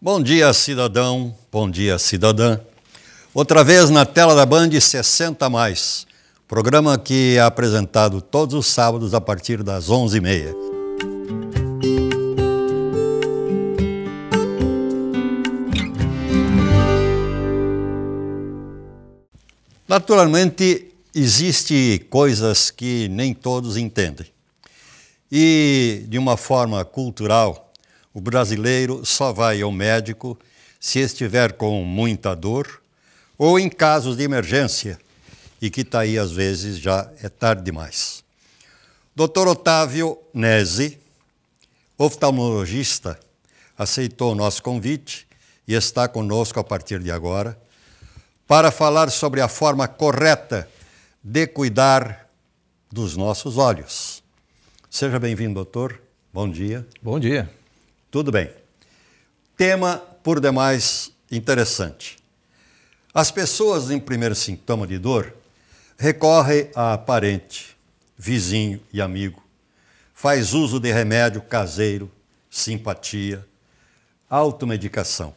Bom dia, cidadão, bom dia, cidadã. Outra vez na tela da Band 60+, programa que é apresentado todos os sábados a partir das 11h30. Naturalmente, existem coisas que nem todos entendem. E, de uma forma cultural, o brasileiro só vai ao médico se estiver com muita dor ou em casos de emergência, e que está aí, às vezes, já é tarde demais. Dr. Otávio Nesi, oftalmologista, aceitou o nosso convite e está conosco a partir de agora para falar sobre a forma correta de cuidar dos nossos olhos. Seja bem-vindo, doutor. Bom dia. Bom dia. Tudo bem. Tema, por demais, interessante. As pessoas, em primeiro sintoma de dor, recorrem a parente, vizinho e amigo. Faz uso de remédio caseiro, simpatia, automedicação.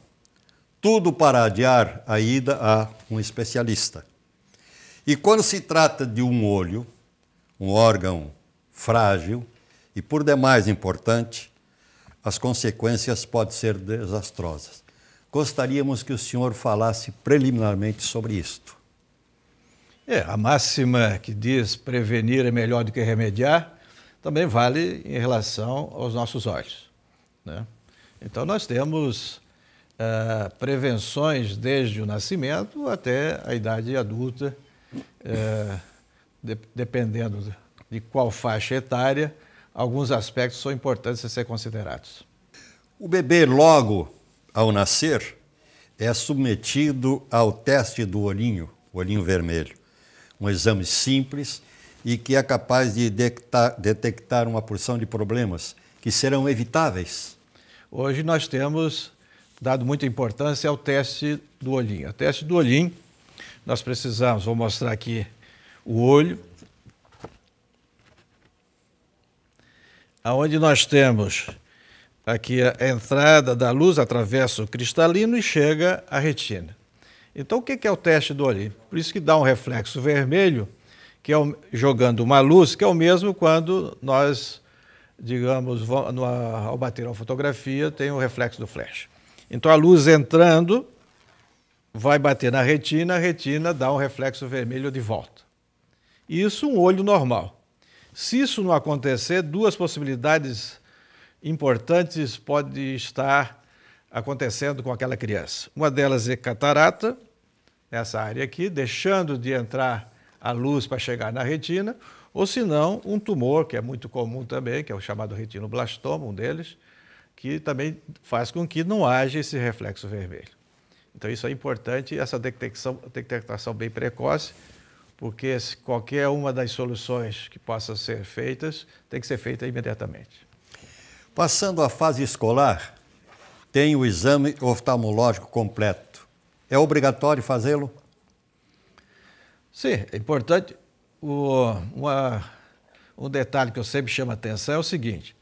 Tudo para adiar a ida a um especialista. E quando se trata de um olho, um órgão frágil e por demais importante, as consequências podem ser desastrosas. Gostaríamos que o senhor falasse preliminarmente sobre isto. A máxima que diz prevenir é melhor do que remediar também vale em relação aos nossos olhos, né? Então nós temos prevenções desde o nascimento até a idade adulta, dependendo de qual faixa etária, alguns aspectos são importantes a ser considerados. O bebê, logo ao nascer, é submetido ao teste do olhinho vermelho, um exame simples e que é capaz de detectar uma porção de problemas que serão evitáveis. Hoje nós temos dado muita importância ao teste do olhinho. O teste do olhinho, nós precisamos, vou mostrar aqui o olho, onde nós temos aqui a entrada da luz, atravessa o cristalino e chega à retina. Então, o que é o teste do olho? Por isso que dá um reflexo vermelho, que é jogando uma luz, que é o mesmo quando nós, digamos, ao bater uma fotografia, tem o reflexo do flash. Então, a luz entrando, vai bater na retina, a retina dá um reflexo vermelho de volta. Isso um olho normal. Se isso não acontecer, duas possibilidades importantes podem estar acontecendo com aquela criança. Uma delas é catarata, nessa área aqui, deixando de entrar a luz para chegar na retina, ou se não, um tumor, que é muito comum também, que é o chamado retinoblastoma, um deles, que também faz com que não haja esse reflexo vermelho. Então isso é importante, essa detectação bem precoce, porque qualquer uma das soluções que possa ser feitas, tem que ser feita imediatamente. Passando à fase escolar, tem o exame oftalmológico completo. É obrigatório fazê-lo? Sim, é importante. Um detalhe que eu sempre chamo a atenção é o seguinte,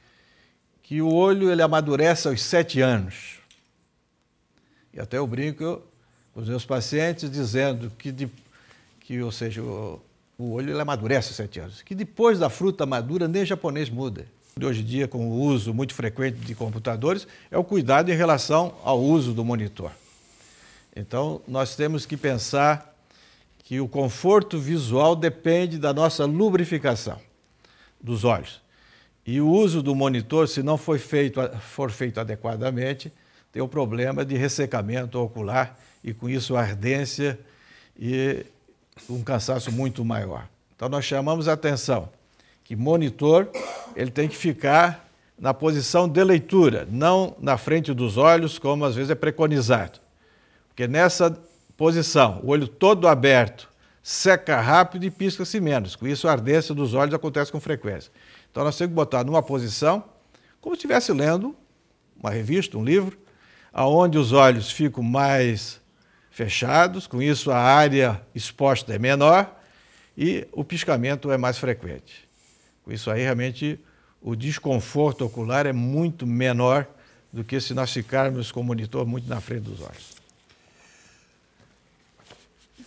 que o olho ele amadurece aos 7 anos. E até eu brinco com os meus pacientes dizendo ou seja, o olho ele amadurece aos 7 anos, que depois da fruta madura nem japonês muda. Hoje em dia, com o uso muito frequente de computadores, é o cuidado em relação ao uso do monitor. Então, nós temos que pensar que o conforto visual depende da nossa lubrificação dos olhos. E o uso do monitor, se não for feito adequadamente, tem o problema de ressecamento ocular e, com isso, ardência e um cansaço muito maior. Então, nós chamamos a atenção que monitor ele tem que ficar na posição de leitura, não na frente dos olhos, como às vezes é preconizado. Porque nessa posição, o olho todo aberto, seca rápido e pisca-se menos. Com isso, a ardência dos olhos acontece com frequência. Então, nós temos que botar numa posição, como se estivesse lendo uma revista, um livro, onde os olhos ficam mais fechados, com isso a área exposta é menor e o piscamento é mais frequente. Com isso aí, realmente, o desconforto ocular é muito menor do que se nós ficarmos com o monitor muito na frente dos olhos.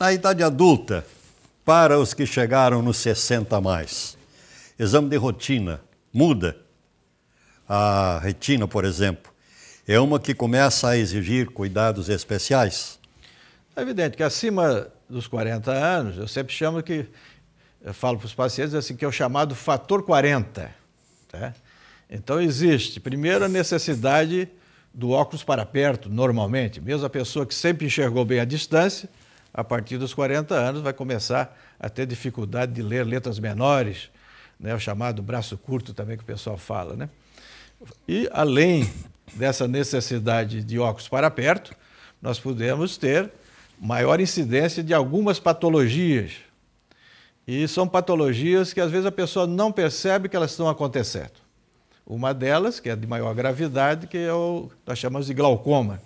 Na idade adulta, para os que chegaram nos 60 a mais, exame de rotina muda. A retina, por exemplo, é uma que começa a exigir cuidados especiais? É evidente que acima dos 40 anos, eu sempre chamo que, eu falo para os pacientes assim, que é o chamado fator 40. Tá? Então existe, primeiro, a necessidade do óculos para perto, normalmente. Mesmo a pessoa que sempre enxergou bem a distância, a partir dos 40 anos vai começar a ter dificuldade de ler letras menores, né? O chamado braço curto também que o pessoal fala, né? E além dessa necessidade de óculos para perto, nós podemos ter maior incidência de algumas patologias. E são patologias que às vezes a pessoa não percebe que elas estão acontecendo. Uma delas, que é de maior gravidade, que é o que nós chamamos de glaucoma,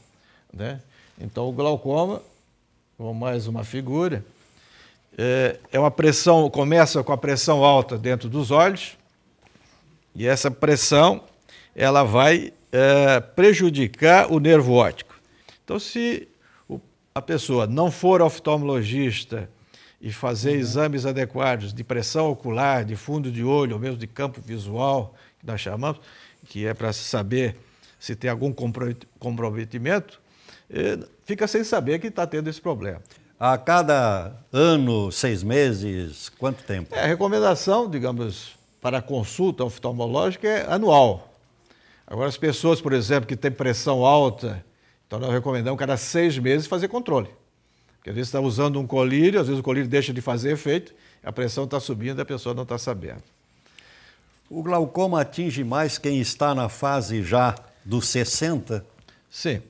né? Então o glaucoma, com mais uma figura, é uma pressão, começa com a pressão alta dentro dos olhos, e essa pressão ela vai prejudicar o nervo óptico. Então, se a pessoa não for oftalmologista e fazer exames adequados de pressão ocular, de fundo de olho, ou mesmo de campo visual, que nós chamamos, que é para saber se tem algum comprometimento, fica sem saber que está tendo esse problema. A cada ano, 6 meses, quanto tempo? A recomendação, digamos, para a consulta oftalmológica é anual. Agora, as pessoas, por exemplo, que têm pressão alta, então nós recomendamos cada 6 meses fazer controle. Porque às vezes está usando um colírio, às vezes o colírio deixa de fazer efeito, a pressão está subindo e a pessoa não está sabendo. O glaucoma atinge mais quem está na fase já dos 60? Sim.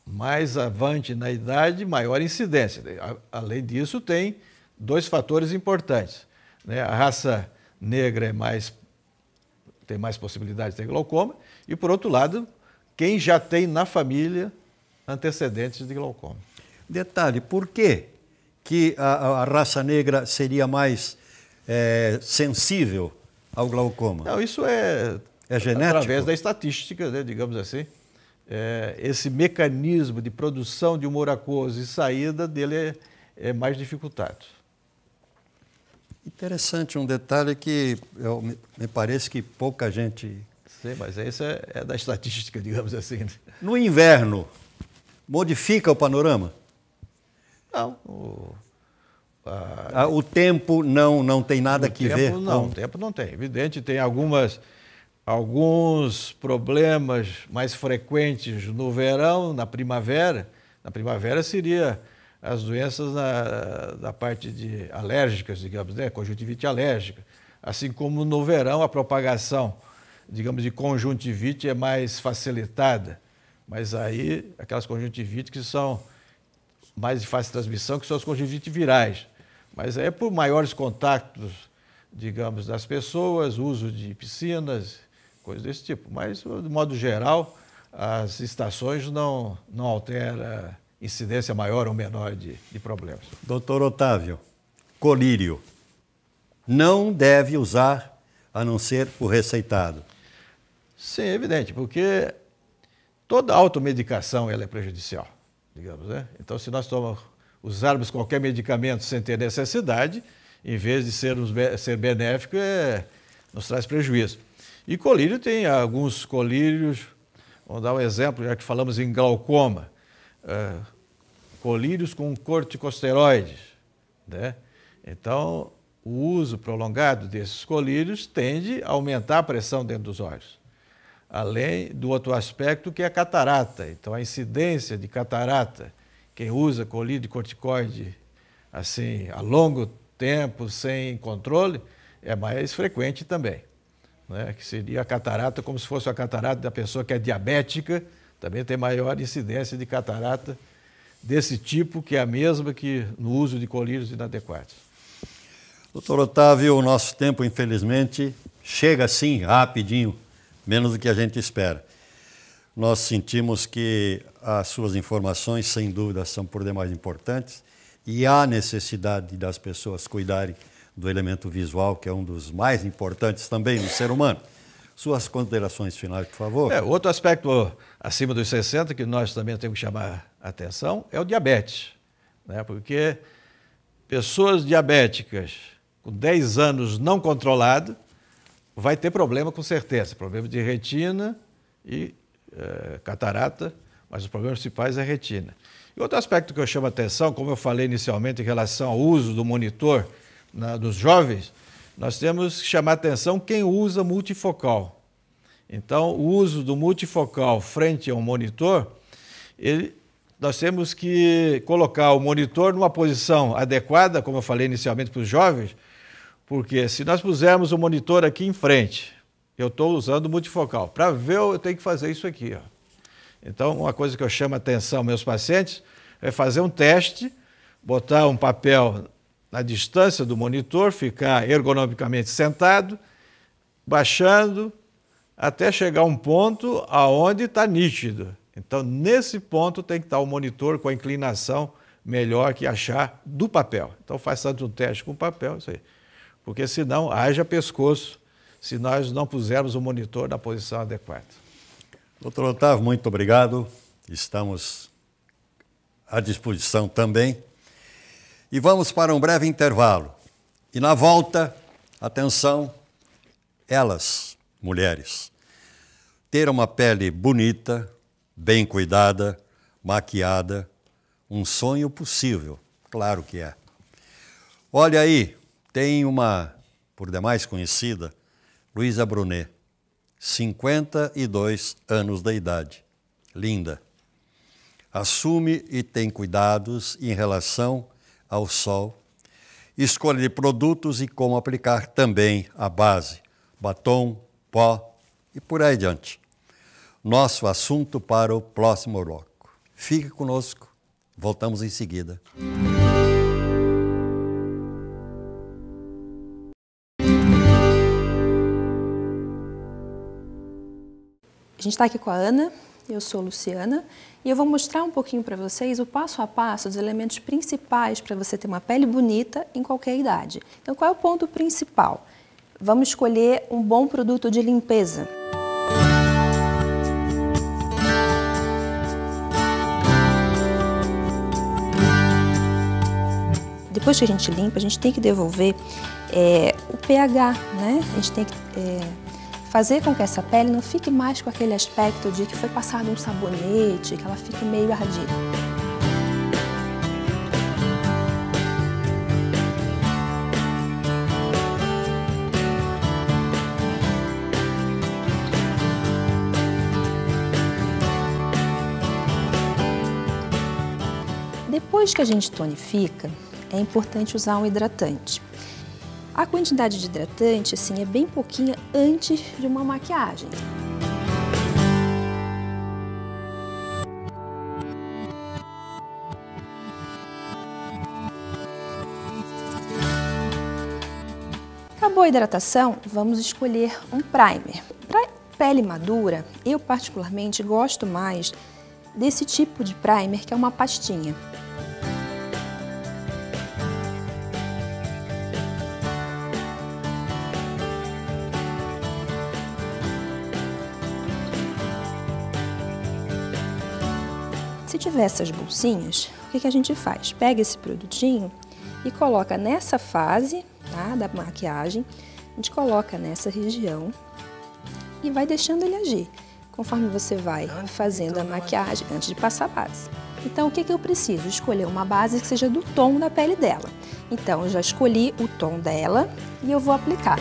Mais avante na idade, maior incidência. Além disso, tem 2 fatores importantes, né? A raça negra tem mais possibilidade de ter glaucoma e, por outro lado, quem já tem na família antecedentes de glaucoma. Detalhe, por que a raça negra seria mais sensível ao glaucoma? Não, isso é genético? Através da estatística, né, digamos assim. Esse mecanismo de produção de humor aquoso e saída dele é mais dificultado. Interessante, um detalhe que me parece que pouca gente... Sim, mas isso é da estatística, digamos assim. Né? No inverno, modifica o panorama? Não. O tempo não tem nada que ver? Não, o tempo não tem. Evidente, tem alguns problemas mais frequentes no verão, na primavera. Na primavera seria as doenças da parte de alérgicas, digamos, né? Conjuntivite alérgica. Assim como no verão a propagação, digamos, de conjuntivite é mais facilitada. Mas aí, aquelas conjuntivites que são mais de fácil transmissão, que são as conjuntivites virais. Mas é por maiores contatos, digamos, das pessoas, uso de piscinas, coisas desse tipo. Mas, de modo geral, as estações não alteram incidência maior ou menor de problemas. Doutor Otávio, colírio. Não deve usar, a não ser o receitado. Sim, é evidente, porque toda automedicação ela é prejudicial, digamos, né? Então, se nós usarmos qualquer medicamento sem ter necessidade, em vez de ser benéfico, nos traz prejuízo. E colírio tem alguns colírios, vamos dar um exemplo, já que falamos em glaucoma, colírios com corticosteroides, né? Então, o uso prolongado desses colírios tende a aumentar a pressão dentro dos olhos. Além do outro aspecto, que é a catarata. Então, a incidência de catarata, quem usa colírio de corticoide assim, a longo tempo, sem controle, é mais frequente também, né? Que seria a catarata, como se fosse a catarata da pessoa que é diabética, também tem maior incidência de catarata desse tipo, que é a mesma que no uso de colírios inadequados. Doutor Otávio, o nosso tempo, infelizmente, chega assim, rapidinho, menos do que a gente espera. Nós sentimos que as suas informações, sem dúvida, são por demais importantes e há necessidade das pessoas cuidarem do elemento visual, que é um dos mais importantes também no ser humano. Suas considerações finais, por favor. Outro aspecto acima dos 60 que nós também temos que chamar a atenção é o diabetes, né? Porque pessoas diabéticas com 10 anos não controlado vai ter problema com certeza, problema de retina e catarata, mas os problemas principais é a retina. E outro aspecto que eu chamo a atenção, como eu falei inicialmente em relação ao uso do monitor dos jovens, nós temos que chamar a atenção quem usa multifocal. Então, o uso do multifocal frente a um monitor, nós temos que colocar o monitor numa posição adequada, como eu falei inicialmente para os jovens, porque se nós pusermos o monitor aqui em frente, eu estou usando o multifocal. Para ver, eu tenho que fazer isso aqui, ó. Então, uma coisa que eu chamo a atenção aos meus pacientes é fazer um teste, botar um papel na distância do monitor, ficar ergonomicamente sentado, baixando, até chegar a um ponto aonde está nítido. Então, nesse ponto tem que estar o monitor com a inclinação melhor que achar do papel. Então, faz tanto um teste com o papel, isso aí. Porque senão, haja pescoço, se nós não pusermos o monitor na posição adequada. Doutor Otávio, muito obrigado. Estamos à disposição também. E vamos para um breve intervalo. E na volta, atenção, elas, mulheres, ter uma pele bonita, bem cuidada, maquiada, um sonho possível, claro que é. Olha aí, tem uma, por demais conhecida, Luísa Brunet, 52 anos de idade, linda. Assume e tem cuidados em relação ao sol, escolha de produtos e como aplicar também a base, batom, pó e por aí adiante. Nosso assunto para o próximo bloco. Fique conosco, voltamos em seguida. A gente está aqui com a Ana, eu sou Luciana, e eu vou mostrar um pouquinho para vocês o passo a passo dos elementos principais para você ter uma pele bonita em qualquer idade. Então, qual é o ponto principal? Vamos escolher um bom produto de limpeza. Depois que a gente limpa, a gente tem que devolver o pH, né? A gente tem que fazer com que essa pele não fique mais com aquele aspecto de que foi passado um sabonete, que ela fique meio ardida. Depois que a gente tonifica, é importante usar um hidratante. A quantidade de hidratante, assim, é bem pouquinha antes de uma maquiagem. Acabou a hidratação, vamos escolher um primer. Para pele madura, eu particularmente gosto mais desse tipo de primer, que é uma pastinha. Se tiver essas bolsinhas, o que a gente faz? Pega esse produtinho e coloca nessa fase, tá, da maquiagem, a gente coloca nessa região e vai deixando ele agir, conforme você vai fazendo a maquiagem antes de passar a base. Então, o que eu preciso? Escolher uma base que seja do tom da pele dela. Então, eu já escolhi o tom dela e eu vou aplicar.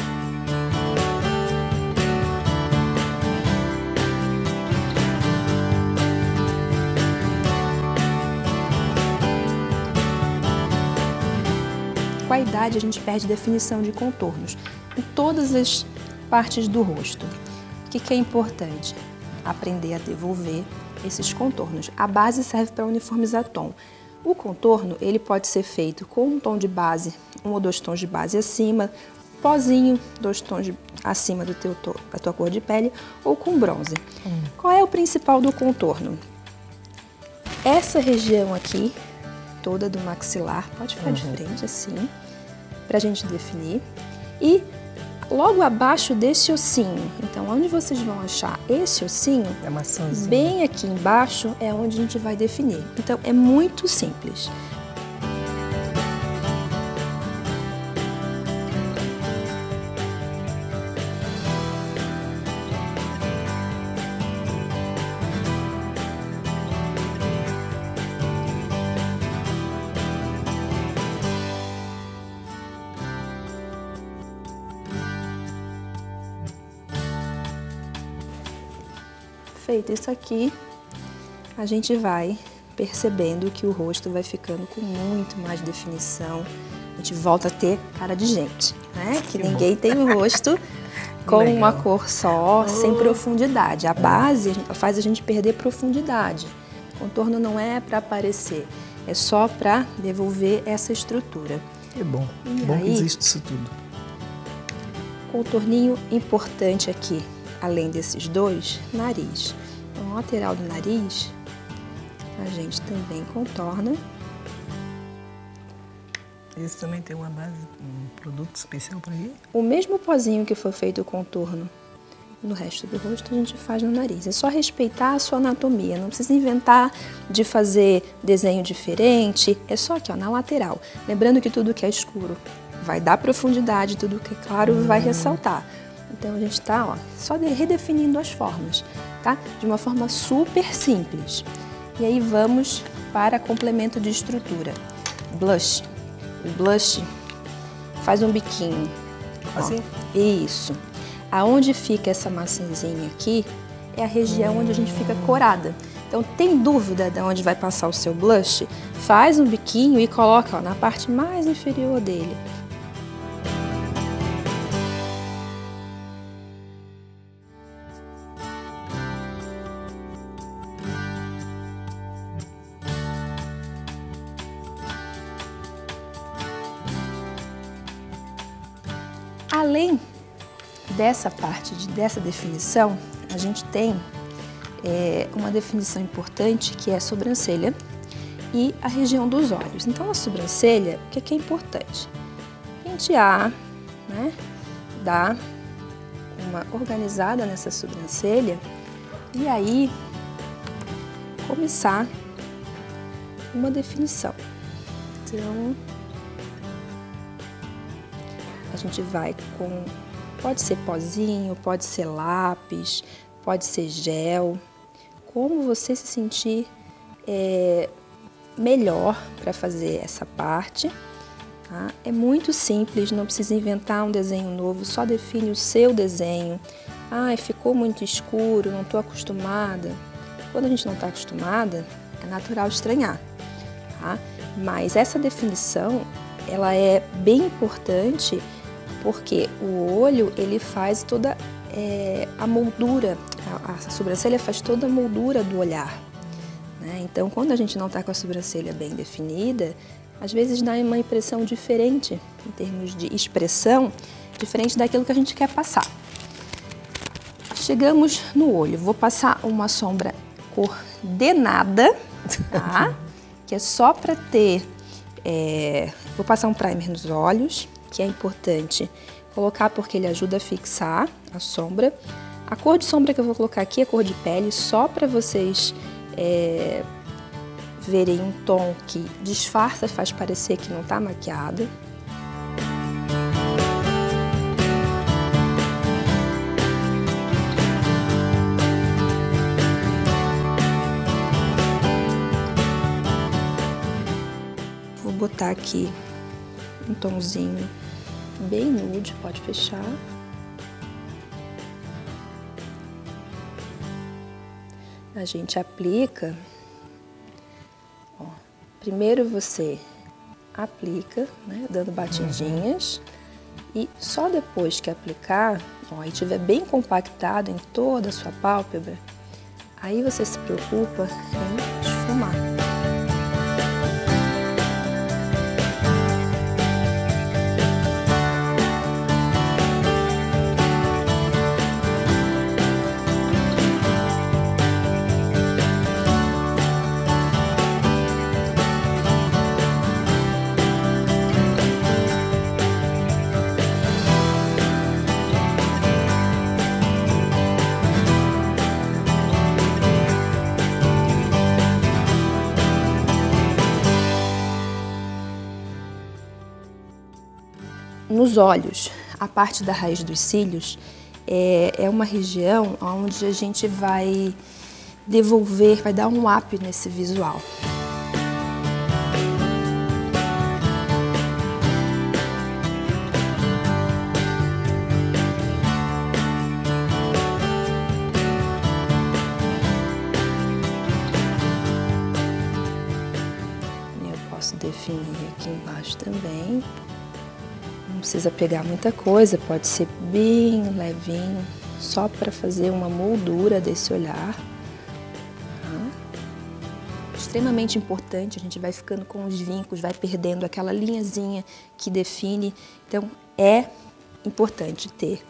Com a idade, a gente perde definição de contornos em todas as partes do rosto. O que é importante? Aprender a devolver esses contornos. A base serve para uniformizar tom. O contorno, ele pode ser feito com um tom de base, 1 ou 2 tons de base acima, pozinho, 2 tons acima da tua cor de pele, ou com bronze. Qual é o principal do contorno? Essa região aqui, toda do maxilar, pode ficar de frente assim, pra gente definir. E logo abaixo desse ossinho. Então, onde vocês vão achar esse ossinho, É maçãzinha. bem aqui embaixo é onde a gente vai definir. Então, é muito simples. Feito isso aqui, a gente vai percebendo que o rosto vai ficando com muito mais definição. A gente volta a ter cara de gente, né? Que ninguém tem um rosto com Legal. uma cor só, sem profundidade. A base faz a gente perder profundidade. O contorno não é para aparecer, é só para devolver essa estrutura. Que bom. E Bom que aí? existe isso tudo. Contorninho importante aqui, além desses dois, nariz. Então, lateral do nariz, a gente também contorna. Esse também tem uma base, um produto especial para ele? O mesmo pozinho que foi feito o contorno no resto do rosto, a gente faz no nariz. É só respeitar a sua anatomia, não precisa inventar de fazer desenho diferente, é só aqui, ó, na lateral. Lembrando que tudo que é escuro vai dar profundidade, tudo que é claro vai ressaltar. Então a gente tá, ó, só redefinindo as formas, tá? De uma forma super simples. E aí vamos para complemento de estrutura. Blush. O blush faz um biquinho. Ó. Assim? Isso. Aonde fica essa maçãzinha aqui é a região onde a gente fica corada. Então, tem dúvida de onde vai passar o seu blush? Faz um biquinho e coloca, ó, na parte mais inferior dele. Além dessa parte, dessa definição, a gente tem uma definição importante que é a sobrancelha e a região dos olhos. Então, a sobrancelha, o que é importante? Pentear, né? Dar uma organizada nessa sobrancelha e aí começar uma definição. Então, a gente vai com, pode ser pozinho, pode ser lápis, pode ser gel, como você se sentir melhor para fazer essa parte. Tá? É muito simples, não precisa inventar um desenho novo, só define o seu desenho. Ai, ficou muito escuro, não estou acostumada. Quando a gente não está acostumada, é natural estranhar. Tá? Mas essa definição, ela é bem importante porque o olho, ele faz toda a moldura, a sobrancelha faz toda a moldura do olhar. Né? Então, quando a gente não está com a sobrancelha bem definida, às vezes dá uma impressão diferente, em termos de expressão, diferente daquilo que a gente quer passar. Chegamos no olho, vou passar uma sombra coordenada, tá? Que é só para ter... vou passar um primer nos olhos, que é importante colocar porque ele ajuda a fixar a sombra. A cor de sombra que eu vou colocar aqui é cor de pele, só para vocês verem um tom que disfarça, faz parecer que não está maquiada. Vou botar aqui um tomzinho bem nude, pode fechar. A gente aplica, ó, primeiro você aplica, né, dando batidinhas, e só depois que aplicar, ó, e tiver bem compactado em toda a sua pálpebra, aí você se preocupa em esfumar. Nos olhos, a parte da raiz dos cílios é uma região onde a gente vai devolver, vai dar um up nesse visual. Posso definir aqui embaixo também. Não precisa pegar muita coisa, pode ser bem levinho, só para fazer uma moldura desse olhar. Extremamente importante, a gente vai ficando com os vincos, vai perdendo aquela linhazinha que define. Então, é importante ter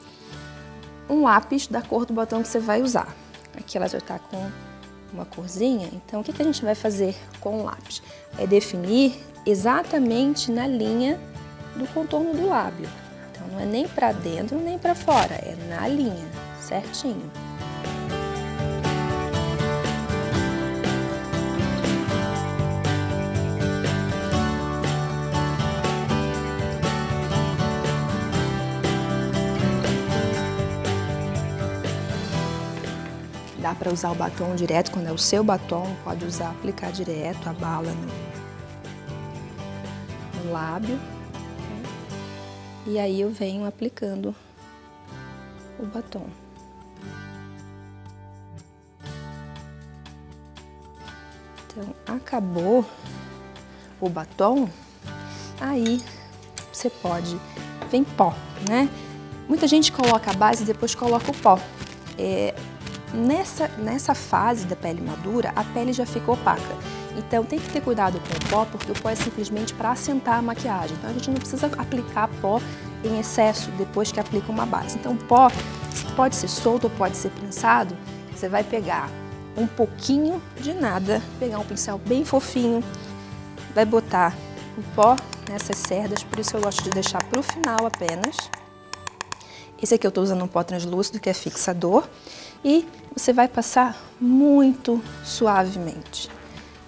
um lápis da cor do batom que você vai usar. Aqui ela já está com uma corzinha, então o que a gente vai fazer com o lápis? É definir exatamente na linha do contorno do lábio. Então não é nem para dentro nem para fora, é na linha, certinho. Dá para usar o batom direto, quando é o seu batom, pode usar, aplicar direto a bala no lábio. E aí eu venho aplicando o batom. Então, acabou o batom, aí você pode... Vem pó, né? Muita gente coloca a base e depois coloca o pó. Nessa fase da pele madura, a pele já fica opaca. Então tem que ter cuidado com o pó, porque o pó é simplesmente para assentar a maquiagem. Então a gente não precisa aplicar pó em excesso depois que aplica uma base. Então o pó pode ser solto ou pode ser prensado. Você vai pegar um pouquinho de nada, pegar um pincel bem fofinho, vai botar o pó nessas cerdas, por isso eu gosto de deixar para o final apenas. Esse aqui eu estou usando um pó translúcido, que é fixador. E você vai passar muito suavemente.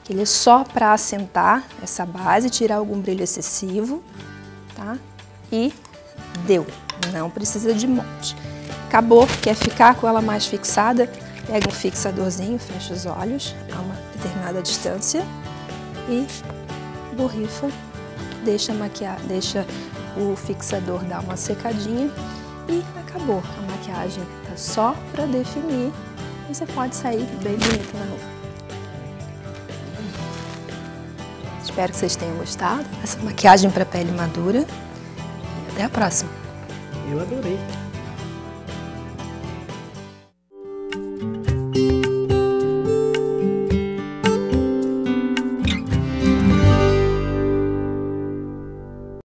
Ele é só para assentar essa base, tirar algum brilho excessivo, tá? E deu, não precisa de monte. Acabou, quer ficar com ela mais fixada, pega um fixadorzinho, fecha os olhos a uma determinada distância e borrifa, deixa o fixador dar uma secadinha e acabou. A maquiagem tá só para definir e você pode sair bem bonita na rua. Espero que vocês tenham gostado dessa maquiagem para pele madura. Até a próxima. Eu adorei.